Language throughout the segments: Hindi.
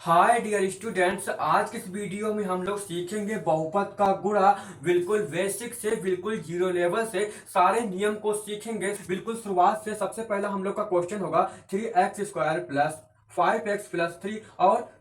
हाय डियर स्टूडेंट्स, आज के इस वीडियो में हम लोग सीखेंगे बहुपद का गुणा। बिल्कुल बेसिक से बिल्कुल जीरो लेवल से सारे नियम को सीखेंगे। बिल्कुल शुरुआत से सबसे पहला हम लोग का क्वेश्चन होगा 3x² प्लस 5x+3 और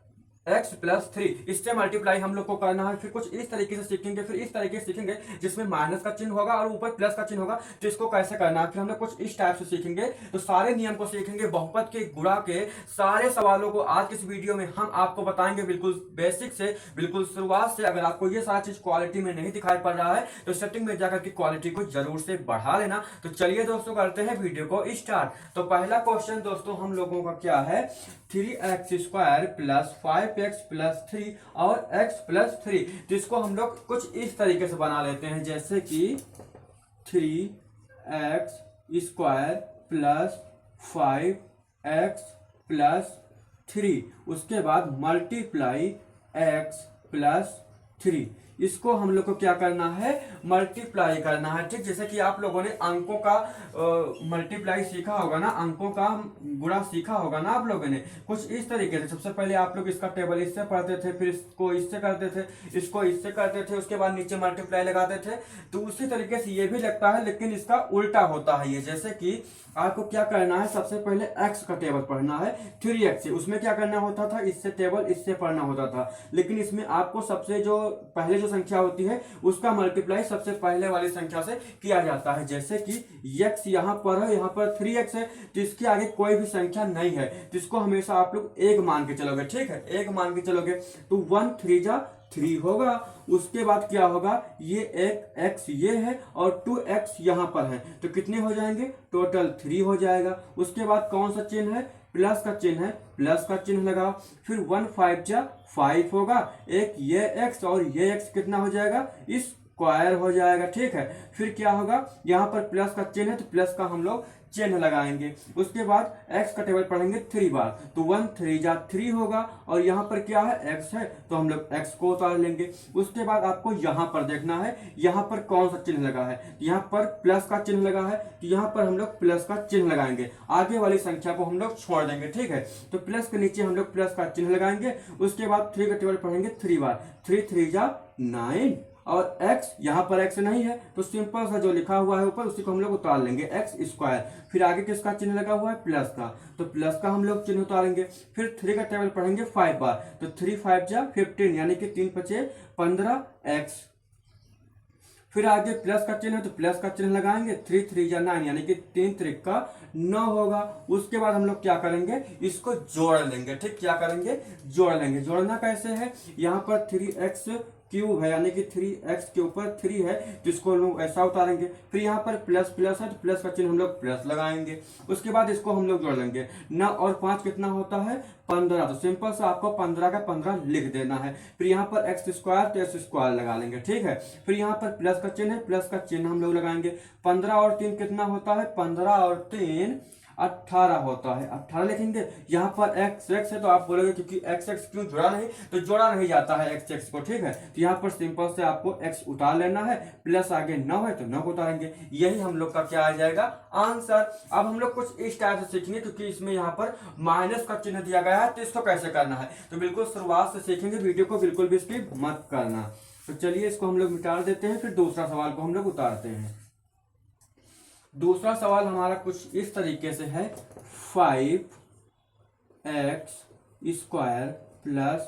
x+3 इससे मल्टीप्लाई हम लोग को करना है। फिर कुछ इस तरीके से सीखेंगे, फिर इस तरीके से सीखेंगे जिसमें माइनस का चिन्ह होगा और ऊपर प्लस का चिन्ह होगा, तो इसको कैसे करना है। फिर हम लोग कुछ इस टाइप से सीखेंगे। तो सारे नियम को सीखेंगे, बहुपद के गुणा के सारे सवालों को आज की इस वीडियो में हम आपको बताएंगे, बिल्कुल बेसिक से बिल्कुल शुरुआत से। अगर आपको ये सारा चीज क्वालिटी में नहीं दिखाई पड़ रहा है तो सेटिंग में जाकर के क्वालिटी को जरूर से बढ़ा लेना। तो चलिए दोस्तों, करते हैं वीडियो को स्टार्ट। तो पहला क्वेश्चन दोस्तों हम लोगों का क्या है, 3x² प्लस 5x+3 और x+3। तो इसको हम लोग कुछ इस तरीके से बना लेते हैं, जैसे कि 3x² प्लस 5x+3, उसके बाद मल्टीप्लाई x+3। इसको हम लोग को क्या करना है, मल्टीप्लाई करना है। ठीक, जैसे कि आप लोगों ने अंकों का मल्टीप्लाई सीखा होगा ना, अंकों का गुणा सीखा होगा ना आप लोगों ने, कुछ इस तरीके से। सबसे पहले आप लोग इसका टेबल इससे पढ़ते थे, फिर इसको इससे करते थे, इसको इससे करते थे, उसके बाद नीचे मल्टीप्लाई लगाते थे। तो उसी तरीके से ये भी लगता है, लेकिन इसका उल्टा होता है ये। जैसे कि आपको क्या करना है, सबसे पहले x का टेबल पढ़ना है 3x से। उसमें क्या करना होता था, इससे टेबल इससे पढ़ना होता था, लेकिन इसमें आपको सबसे जो पहले जो संख्या होती है उसका मल्टीप्लाई सबसे पहले वाली संख्या से किया जाता है। जैसे कि x यहाँ पर है, यहाँ पर 3x है, तो इसके आगे कोई भी संख्या नहीं है, तो इसको हमेशा आप लोग एक मान के चलोगे। ठीक है, एक मान के चलोगे तो 1 3 जा 3 होगा। उसके बाद क्या होगा, ये एक x ये है और 2x यहाँ पर है, तो कितने हो जाएंगे, टोटल 3 हो जाएगा। उसके बाद कौन सा चिन्ह है, प्लस का चिन्ह है, प्लस का चिन्ह लगाओ। फिर 1 5 जा 5 होगा, एक ये x और ये x कितना हो जाएगा, इस स्क्वायर हो जाएगा। ठीक है, फिर क्या होगा, यहाँ पर प्लस का चिन्ह है तो प्लस का हम लोग चिन्ह लगाएंगे। उसके बाद x का टेबल पढ़ेंगे 3 बार, तो 1 3 जा 3 होगा, और यहाँ पर क्या है, x है, तो हम लोग x को उतार लेंगे। उसके बाद आपको यहाँ पर देखना है, यहाँ पर कौन सा चिन्ह लगा है, यहाँ पर प्लस का चिन्ह लगा है, तो यहाँ पर हम लोग प्लस का चिन्ह लगाएंगे, आगे वाली संख्या को हम लोग छोड़ देंगे। ठीक है, तो प्लस के नीचे हम लोग प्लस का चिन्ह लगाएंगे। उसके बाद 3 का टेबल पढ़ेंगे 3 बार, 3 3 जा 9, और x यहाँ पर x नहीं है तो सिंपल सा जो लिखा हुआ है ऊपर उसी को हम लोग उतार लेंगे, x²। फिर आगे किसका चिन्ह लगा हुआ है, प्लस का, तो प्लस का हम लोग चिन्ह उतारेंगे। फिर 3 का टेबल पढ़ेंगे 5 बार, तो 3 5 जा 15, यानी कि 3 5 15x। फिर आगे प्लस का चिन्ह है तो प्लस का चिन्ह लगाएंगे, 3 3 जा 9, यानी कि 3 3 का 9 होगा। उसके बाद हम लोग क्या करेंगे, इसको जोड़ लेंगे। ठीक, क्या करेंगे, जोड़ लेंगे। जोड़ना कैसे है, यहाँ पर 3x³ है, यानी कि 3x के ऊपर 3 है, तो इसको हम लोग ऐसा उतारेंगे। फिर यहाँ पर प्लस प्लस है तो प्लस का चिन्ह हम लोग प्लस लगाएंगे। उसके बाद इसको हम लोग जोड़ लेंगे। 9 और 5 कितना होता है, 15, तो सिंपल से आपको 15 का 15 लिख देना है। फिर यहाँ पर x² तो x² लगा लेंगे। ठीक है, फिर यहाँ पर प्लस का चिन्ह है, प्लस का चिन्ह हम लोग लगाएंगे। 15 और 3 कितना होता है, 15 और 3 18 होता है, 18 लिखेंगे। यहाँ पर x x है तो आप बोलोगे क्योंकि x x क्यों जोड़ा नहीं, तो जोड़ा नहीं जाता है x x को। ठीक है, तो यहाँ पर सिंपल से आपको x उतार लेना है, प्लस आगे 9 है तो 9 को उतारेंगे। यही हम लोग का क्या आ जाएगा, आंसर। अब हम लोग कुछ इस टाइप से सीखेंगे, क्योंकि इसमें यहाँ पर माइनस का चिन्ह दिया गया है, तो इसको कैसे करना है तो बिल्कुल शुरुआत से सीखेंगे, वीडियो को बिल्कुल भी स्किप मत करना। तो चलिए इसको हम लोग मिटा देते हैं, फिर दूसरा सवाल को हम लोग उतारते हैं। दूसरा सवाल हमारा कुछ इस तरीके से है, 5x² प्लस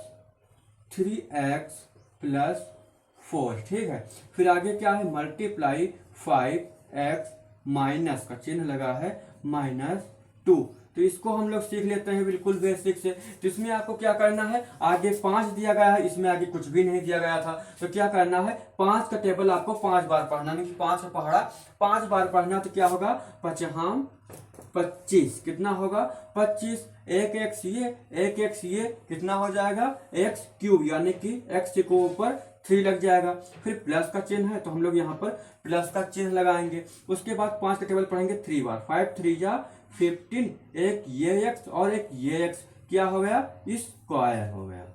3x+4। ठीक है, फिर आगे क्या है, मल्टीप्लाई 5x, माइनस का चिन्ह लगा है, -2। तो इसको हम लोग सीख लेते हैं बिल्कुल बेसिक से। तो इसमें आपको क्या करना है, आगे 5 दिया गया है, इसमें आगे कुछ भी नहीं दिया गया था, तो क्या करना है, 5 का टेबल आपको 5 बार पढ़ना, नहीं 5 का पढ़ा 5 बार पढ़ना। तो क्या होगा, 5 25, कितना होगा 25, एक x ये, एक x ये, कितना हो जाएगा, x³, यानी कि x के ऊपर 3 लग जाएगा। फिर प्लस का चिन्ह है तो हम लोग यहाँ पर प्लस का चिन्ह लगाएंगे। उसके बाद 5 का टेबल पढ़ेंगे 3 बार, 5 3 जा 15, एक ये x और एक ये x, क्या हो गया, स्क्वायर हो गया।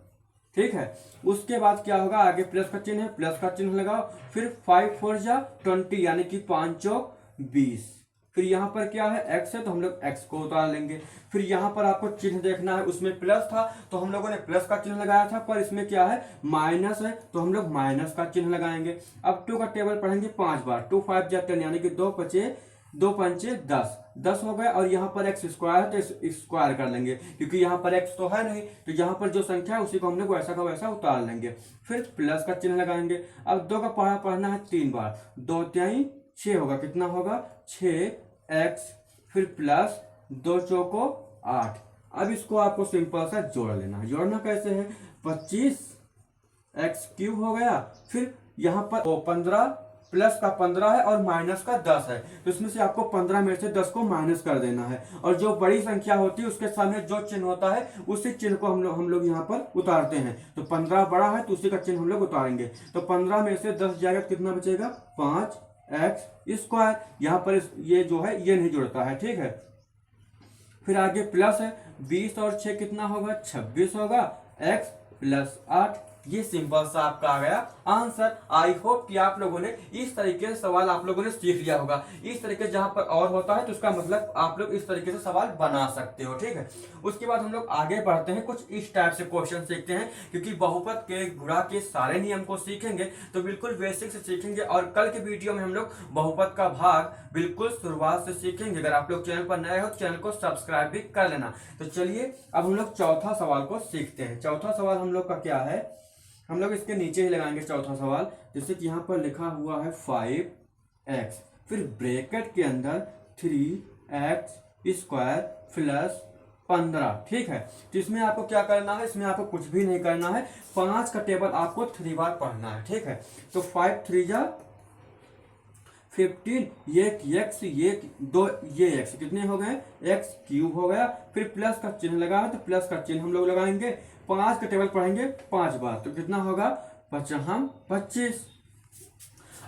ठीक है, उसके बाद क्या होगा, आगे प्लस का चिन्ह है, प्लस का चिन्ह लगाओ। फिर 5 4 जा 20, यानी कि 5 चौक 20, फिर यहाँ पर क्या है x है तो हम लोग x को उतार लेंगे। फिर यहाँ पर आपको चिन्ह देखना है, उसमें प्लस था तो हम लोगों ने प्लस का चिन्ह लगाया था, पर इसमें क्या है माइनस है तो हम लोग माइनस का चिन्ह लगाएंगे। अब 2 का टेबल पढ़ेंगे 5 बार, 2 5 जा 10 यानी कि 2 पंचे 10, 10 हो गए। और यहाँ पर एक्स स्क्वायर है तो स्क्वायर कर लेंगे, क्योंकि यहाँ पर एक्स तो है नहीं, तो यहाँ पर जो संख्या है उसी को हम लोग वैसा का वैसा उतार लेंगे। फिर प्लस का चिन्ह लगाएंगे। अब 2 का पढ़ा पढ़ना है 3 बार, 2 त्याई 6 होगा, कितना होगा 6x, फिर प्लस 2 चौको 8। अब इसको आपको सिंपल सा जोड़ लेना है। जोड़ना कैसे है, 25x क्यूब हो गया, फिर यहाँ पर 15 प्लस का 15 है और माइनस का 10 है, तो इसमें से आपको 15 में से 10 को माइनस कर देना है। और जो बड़ी संख्या होती है उसके सामने जो चिन्ह होता है उसी चिन्ह को हम लोग यहाँ पर उतारते हैं। तो 15 बड़ा है तो उसी का चिन्ह हम लोग उतारेंगे। तो 15 में से 10 जाएगा, कितना बचेगा 5x स्क्वायर। यहाँ पर ये जो है ये नहीं जुड़ता है, ठीक है। फिर आगे प्लस है, 20 और 6 कितना होगा 26 होगा, x प्लस 8। ये सिंपल सा आपका आ गया आंसर। आई होप कि आप लोगों ने इस तरीके से सवाल आप लोगों ने सीख लिया होगा। इस तरीके जहां पर और होता है तो उसका मतलब आप लोग इस तरीके से सवाल बना सकते हो, ठीक है। उसके बाद हम लोग आगे बढ़ते हैं, कुछ इस टाइप से क्वेश्चन सीखते हैं, क्योंकि बहुपद के गुणा के सारे नियम को सीखेंगे तो बिल्कुल बेसिक से सीखेंगे। और कल के वीडियो में हम लोग बहुपद का भाग बिल्कुल शुरुआत से सीखेंगे। अगर आप लोग चैनल पर नए हो तो चैनल को सब्सक्राइब भी कर लेना। तो चलिए अब हम लोग चौथा सवाल को सीखते हैं। चौथा सवाल हम लोग का क्या है, हम लोग इसके नीचे ही लगाएंगे चौथा सवाल। जैसे कि यहाँ पर लिखा हुआ है 5x, फिर ब्रैकेट के अंदर 3x स्क्वायर प्लस 15, ठीक है। तो इसमें आपको क्या करना है, इसमें आपको कुछ भी नहीं करना है, 5 का टेबल आपको 3 बार पढ़ना है, ठीक है। तो 5 3 जा 15, ये x ये 2 ये x कितने हो गए x क्यूब हो गया। फिर प्लस का चिन्ह लगा है तो प्लस का चिन्ह हम लोग लगाएंगे। 5 का टेबल पढ़ेंगे 5 बार तो कितना होगा 25।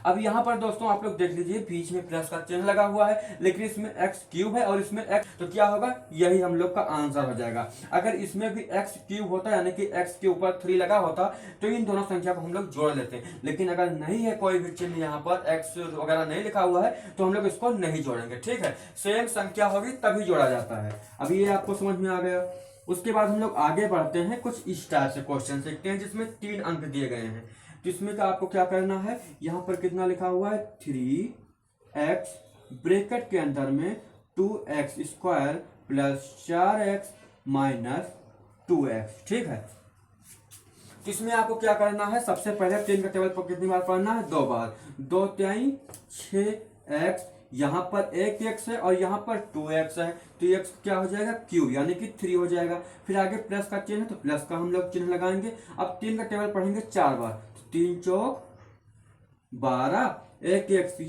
अब यहाँ पर दोस्तों आप लोग देख लीजिए बीच में प्लस का चिन्ह लगा हुआ है, लेकिन इसमें x क्यूब है और इसमें x, तो क्या होगा यही हम लोग का आंसर हो जाएगा। अगर इसमें भी x क्यूब होता यानी कि x के ऊपर 3 लगा होता तो इन दोनों संख्या को हम लोग जोड़ लेते, लेकिन अगर नहीं है कोई भी चिन्ह यहाँ पर x वगैरह नहीं लिखा हुआ है तो हम लोग इसको नहीं जोड़ेंगे, ठीक है। सेम संख्या होगी तभी जोड़ा जाता है। अभी ये आपको समझ में आ गया। उसके बाद हम लोग आगे बढ़ते हैं, कुछ इस टाइप से क्वेश्चन सीखते हैं जिसमें 3 अंक दिए गए हैं। तो इसमें का आपको क्या करना है, यहाँ पर कितना लिखा हुआ है 3x ब्रैकेट के अंदर में 2x square plus 4x minus 2x, ठीक है। तो इसमें आपको क्या करना है, सबसे पहले 3 का टेबल पर कितनी बार पढ़ना है 2 बार, 2 त्याई 6x, यहाँ पर 1x है और यहाँ पर 2x है तो x क्या हो जाएगा क्यूब यानी कि 3 हो जाएगा। फिर आगे प्लस का चिन्ह है तो प्लस का हम लोग चिन्ह लगाएंगे। अब 3 का टेबल पढ़ेंगे 4 बार, 3 चौक 12, 1x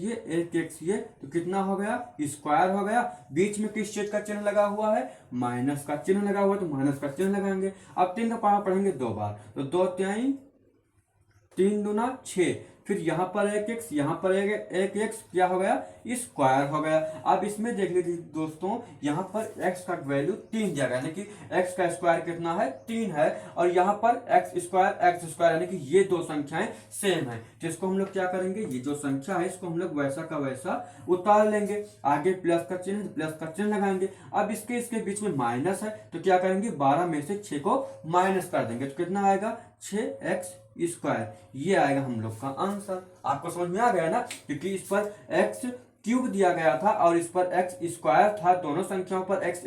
ये तो कितना हो गया स्क्वायर हो गया। बीच में किस चीज का चिन्ह लगा हुआ है, माइनस का चिन्ह लगा हुआ है तो माइनस का चिन्ह लगाएंगे। अब 3 का पढ़ा पढ़ेंगे 2 बार, तो 2 त्याई 3 दूना 6, फिर यहाँ पर 1x यहाँ पर 1x क्या हो गया स्क्वायर हो गया। अब इसमें देख लीजिए दोस्तों, यहाँ पर x का वैल्यू 3 दिया गया यानी कि x का स्क्वायर कितना है 3 है, और यहाँ पर x स्क्वायर यानी कि ये दो संख्याएं सेम है। तो इसको हम लोग क्या करेंगे, ये जो संख्या है इसको हम लोग वैसा का वैसा उतार लेंगे। आगे प्लस का चिन्ह, प्लस का चिन्ह लगाएंगे। अब इसके बीच में माइनस है तो क्या करेंगे 12 में से 6 को माइनस कर देंगे तो कितना आएगा 6x स्क्वायर। ये आएगा हम लोग का आंसर। आपको समझ में आ गया ना, क्योंकि इस पर x क्यूब दिया गया था और इस पर x स्क्वायर था, दोनों संख्याओं पर x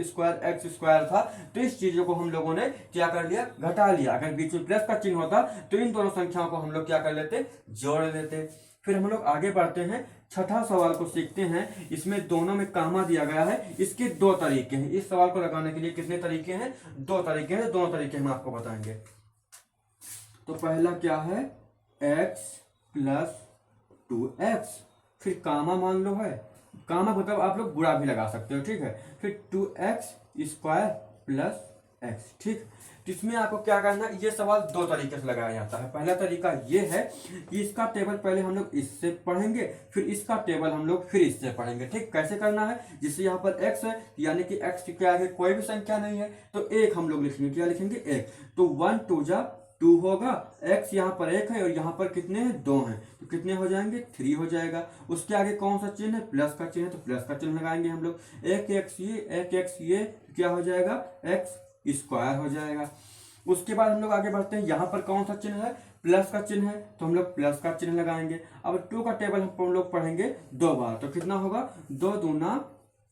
स्क्वायर था, तो इस चीजों को हम लोगों ने क्या कर लिया घटा लिया। अगर बीच में प्लस का चिन्ह होता तो इन दोनों संख्याओं को हम लोग क्या कर लेते जोड़ लेते। फिर हम लोग आगे बढ़ते हैं, छठा सवाल को सीखते हैं। इसमें दोनों में कामा दिया गया है, इसके 2 तरीके हैं। इस सवाल को लगाने के लिए कितने तरीके हैं 2 तरीके हैं, दोनों तरीके हम आपको बताएंगे। तो पहला क्या है x प्लस 2x, फिर कामा मान लो है, कामा मतलब आप लोग गुणा भी लगा सकते हो, ठीक है। फिर 2x स्क्वायर प्लस x, ठीक। तो इसमें आपको क्या करना है, ये सवाल 2 तरीके से लगाया जाता है। पहला तरीका ये है कि इसका टेबल पहले हम लोग इससे पढ़ेंगे, फिर इसका टेबल हम लोग फिर इससे पढ़ेंगे, ठीक। कैसे करना है, जिससे यहाँ पर x है यानी कि x के आगे कोई भी संख्या नहीं है तो 1 हम लोग लिखेंगे, क्या लिखेंगे 1, तो 1 2 जा 2 होगा, x यहाँ पर 1 है और यहाँ पर कितने हैं 2 हैं, तो कितने हो जाएंगे 3 हो जाएगा। उसके आगे कौन सा चिन्ह है, प्लस का चिन्ह है, तो प्लस का चिन्ह लगाएंगे हम लोग। एक एक्स ये क्या हो जाएगा एक्स स्क्वायर हो जाएगा। उसके बाद हम लोग आगे बढ़ते हैं, यहाँ पर कौन सा चिन्ह है, प्लस का चिन्ह है, तो हम लोग प्लस का चिन्ह लगाएंगे। अब 2 का टेबल हम लोग पढ़ेंगे 2 बार, तो कितना होगा 2 दूना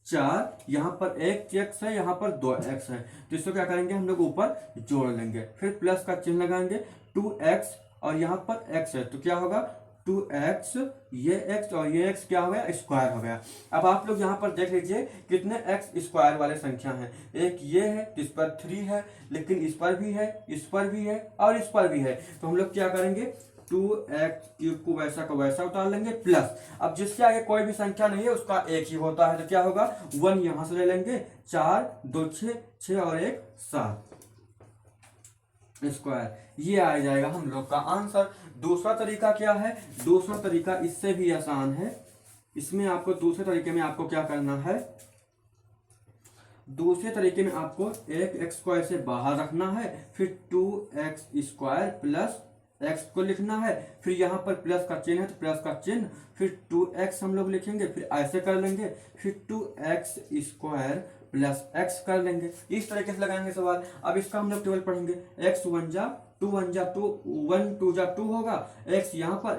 4, यहाँ पर एक एक्स है, यहाँ पर 2x है, तो इसको क्या करेंगे हम लोग ऊपर जोड़ लेंगे। फिर प्लस का चिन्ह लगाएंगे, 2x और यहाँ पर x है, तो क्या होगा 2x, ये x और ये x क्या हो गया स्क्वायर हो गया। अब आप लोग यहाँ पर देख लीजिए कितने x स्क्वायर वाले संख्या हैं, एक ये है, इस पर 3 है, लेकिन इस पर भी है, इस पर भी है और इस पर भी है, तो हम लोग क्या करेंगे 2x³ को वैसा का वैसा उतार लेंगे प्लस। अब जिसके आगे कोई भी संख्या नहीं है उसका एक ही होता है, तो क्या होगा 1 यहां से ले लेंगे, 4 2 6 और 1 7 स्क्वायर, ये आ जाएगा हम लोग का आंसर। दूसरा तरीका क्या है, दूसरा तरीका इससे भी आसान है। इसमें आपको दूसरे तरीके में आपको क्या करना है, दूसरे तरीके में आपको एक एक्स को ऐसे बाहर रखना है, फिर 2x² प्लस x को लिखना है, फिर यहाँ पर प्लस का चिन्ह है तो प्लस का चिन्ह, फिर 2x हम लोग लिखेंगे, फिर ऐसे कर लेंगे, फिर 2x² प्लस x कर लेंगे। इस तरीके से लगाएंगे सवाल। अब इसका हम लोग टेबल पढ़ेंगे, x 1 जा 2 1 जा 2 1 2 जा 2 होगा, x यहाँ पर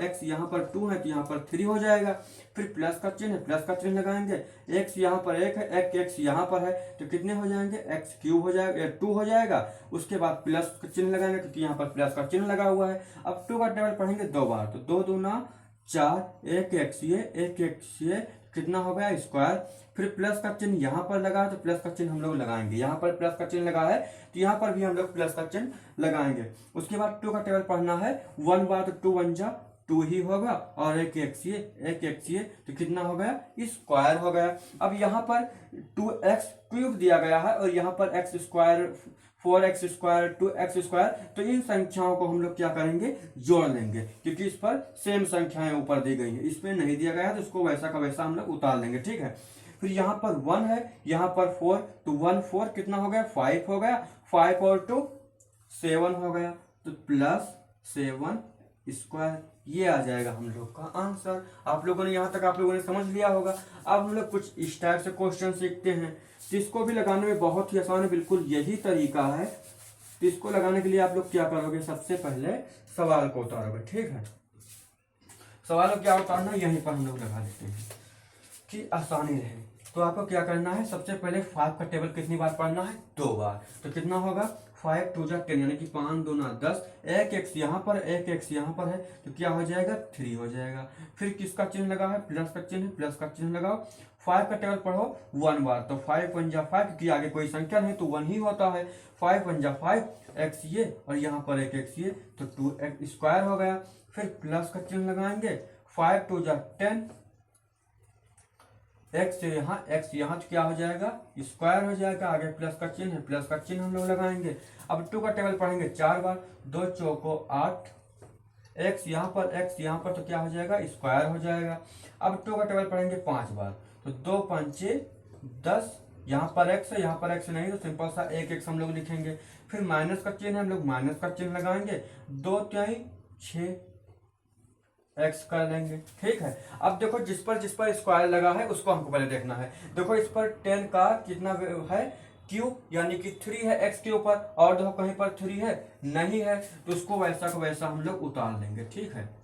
2 है तो यहाँ पर 3 हो जाएगा। फिर प्लस का चिन्ह है, प्लस का चिन्ह लगाएंगे, x यहाँ पर 1 है, एक x यहाँ पर है, तो कितने हो जाएंगे x³ हो जाएगा 2 हो जाएगा। उसके बाद प्लस का चिन्ह लगाएंगे क्योंकि यहाँ पर प्लस का चिन्ह लगा हुआ है। अब 2 का टेबल पढ़ेंगे 2 बार, तो 2 दूना 4, एक x ये कितना हो गया स्क्वायर। फिर प्लस का चिन्ह यहाँ पर लगा है तो प्लस का चिन्ह हम लोग लगाएंगे, यहाँ पर प्लस का चिन्ह लगा है तो यहाँ पर भी हम लोग प्लस का चिन्ह लगाएंगे। उसके बाद 2 का टेबल पढ़ना है, 1 बार तो 2 1 जा 2 ही होगा और एक x ये तो कितना हो गया स्क्वायर हो गया। अब यहाँ पर 2x³ दिया गया है और यहाँ पर x², 4x², 2x², तो इन संख्याओं को हम लोग क्या करेंगे जोड़ लेंगे, क्योंकि इस पर सेम संख्याएं ऊपर दी गई हैं, इसमें नहीं दिया गया है तो इसको वैसा का वैसा हम लोग उतार लेंगे, ठीक है। फिर यहाँ पर 1 है, यहाँ पर 4, तो 1 4 कितना हो गया 5 हो गया, 5 और 2 7 हो गया, तो प्लस 7 ये आ जाएगा हम लोग का आंसर। आप लोगों ने यहाँ तक आप लोगों ने समझ लिया होगा। अब हम लोग कुछ इस टाइप से क्वेश्चन सीखते हैं, तो इसको भी लगाने में बहुत ही आसान है, बिल्कुल यही तरीका है। तो इसको लगाने के लिए आप लोग क्या करोगे, सबसे पहले सवाल को उतारोगे, ठीक है। सवाल को क्या उतारना है यहीं पर हम लोग लगा देते हैं कि आसानी रहे। तो आपको क्या करना है, सबसे पहले 5 का टेबल कितनी बार पढ़ना है 2 बार, तो कितना होगा 5 2 जा 10 यानी कि 5 2 9 10, एक x यहाँ पर एक x यहाँ पर है तो क्या हो जाएगा 3 हो जाएगा। फिर किसका चिन्ह लगा है, प्लस का चिन्ह, प्लस का चिन्ह लगाओ। 5 का टेबल पढ़ो 1 बार, तो 5 1 जा 5, क्योंकि आगे कोई संख्या नहीं तो 1 ही होता है। 5 1 जा 5 x ये और यहाँ पर एक x ये तो 2x² हो गया। फिर प्लस का चिन्ह लगाएंगे, 5 2 जा 10, x यहाँ तो क्या हो जाएगा स्क्वायर हो जाएगा, आगे प्लस का चिन्ह है, प्लस का चिन्ह हम लोग लगाएंगे। अब 2 का टेबल पढ़ेंगे 4 बार, 2 चौको 8, x यहाँ पर तो क्या हो जाएगा स्क्वायर हो जाएगा। अब 2 का टेबल पढ़ेंगे 5 बार, तो 2 5 10, यहाँ पर x है, यहाँ पर x नहीं तो सिंपल सा एक x हम लोग लिखेंगे। फिर माइनस का चिन्ह है, हम लोग माइनस का चिन्ह लगाएंगे, 2 3 6 x कर लेंगे, ठीक है। अब देखो जिस पर स्क्वायर लगा है उसको हमको पहले देखना है। देखो इस पर 10 का कितना है q यानी कि 3 है x के ऊपर, और देखो कहीं पर 3 है नहीं है, तो उसको वैसा का वैसा हम लोग उतार लेंगे, ठीक है।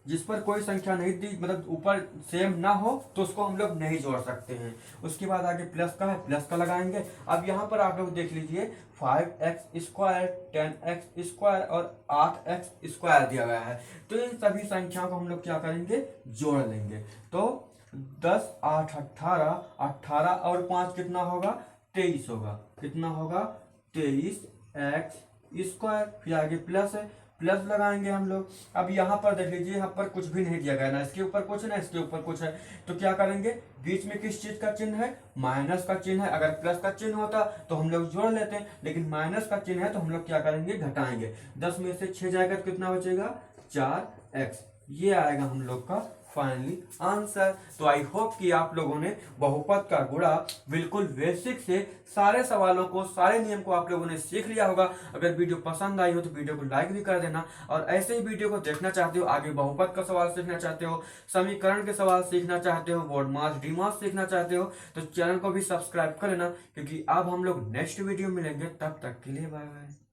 जिस पर कोई संख्या नहीं दी, मतलब ऊपर सेम ना हो तो उसको हम लोग नहीं जोड़ सकते हैं। उसके बाद आगे प्लस का है, प्लस का लगाएंगे। अब यहाँ पर आप लोग देख लीजिए 5x², 10x² और 8x² दिया गया है, तो इन सभी संख्याओं को हम लोग क्या करेंगे जोड़ लेंगे। तो 10 8 18, 18 और 5 कितना होगा 23 होगा, कितना होगा 23x²। फिर आगे प्लस है, प्लस लगाएंगे हम लोग। अब यहाँ पर देख लीजिए, यहाँ पर कुछ भी नहीं दिया गया, ना इसके ऊपर कुछ ना इसके ऊपर कुछ है, तो क्या करेंगे बीच में किस चीज का चिन्ह है माइनस का चिन्ह है। अगर प्लस का चिन्ह होता तो हम लोग जोड़ लेते हैं, लेकिन माइनस का चिन्ह है तो हम लोग क्या करेंगे घटाएंगे। 10 में से 6 जाएगा तो कितना बचेगा 4x, ये आएगा हम लोग का फाइनली आंसर। तो आई होप कि आप लोगों ने बहुपद का गुणा बिल्कुल बेसिक से सारे सवालों को, सारे नियम को आप लोगों ने सीख लिया होगा। अगर वीडियो पसंद आई हो तो वीडियो को लाइक भी कर देना, और ऐसे ही वीडियो को देखना चाहते हो, आगे बहुपद का सवाल सीखना चाहते हो, समीकरण के सवाल सीखना चाहते हो, बोर्ड मास डीमास सीखना चाहते हो, तो चैनल को भी सब्सक्राइब कर लेना, क्योंकि अब हम लोग नेक्स्ट वीडियो मिलेंगे। तब तक के लिए बाय बाय।